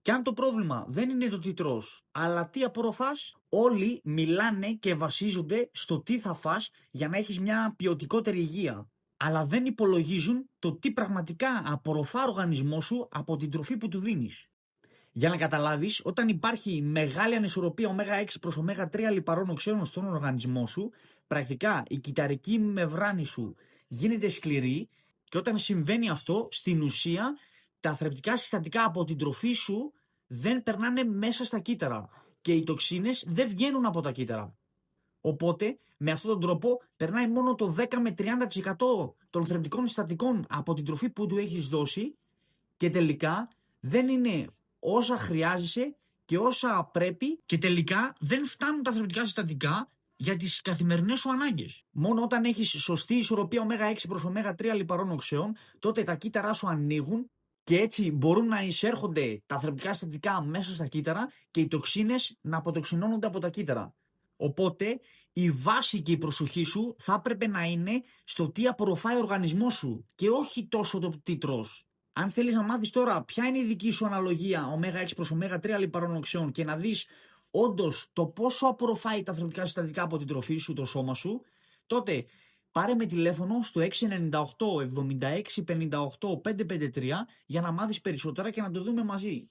Και αν το πρόβλημα δεν είναι το τι τρως, αλλά τι απορροφάς, όλοι μιλάνε και βασίζονται στο τι θα φας για να έχεις μια ποιοτικότερη υγεία. Αλλά δεν υπολογίζουν το τι πραγματικά απορροφά ο οργανισμός σου από την τροφή που του δίνεις. Για να καταλάβεις, όταν υπάρχει μεγάλη ανισορροπία ω6 προς ω3 λιπαρών οξέων στον οργανισμό σου, πρακτικά η κυταρική μεμβράνη σου γίνεται σκληρή και όταν συμβαίνει αυτό, στην ουσία τα θρεπτικά συστατικά από την τροφή σου δεν περνάνε μέσα στα κύτταρα και οι τοξίνες δεν βγαίνουν από τα κύτταρα. Οπότε, με αυτόν τον τρόπο, περνάει μόνο το 10 με 30% των θρεπτικών συστατικών από την τροφή που του έχεις δώσει και τελικά δεν είναι όσα χρειάζεσαι και όσα πρέπει και τελικά δεν φτάνουν τα θρεπτικά συστατικά για τις καθημερινές σου ανάγκες. Μόνο όταν έχεις σωστή ισορροπία ω6 προς ω3 λιπαρών οξέων, τότε τα κύτταρά σου ανοίγουν και έτσι μπορούν να εισέρχονται τα θρεπτικά συστατικά μέσα στα κύτταρα και οι τοξίνες να αποτοξινώνονται από τα κύτταρα. Οπότε η βάση και η προσοχή σου θα έπρεπε να είναι στο τι απορροφάει ο οργανισμός σου και όχι τόσο το τι τρως. Αν θέλεις να μάθεις τώρα ποια είναι η δική σου αναλογία ω6 προς ω3 λιπαρών οξέων και να δεις όντως το πόσο απορροφάει τα θρεπτικά συστατικά από την τροφή σου, το σώμα σου, τότε πάρε με τηλέφωνο στο 698 76 58 553 για να μάθεις περισσότερα και να το δούμε μαζί.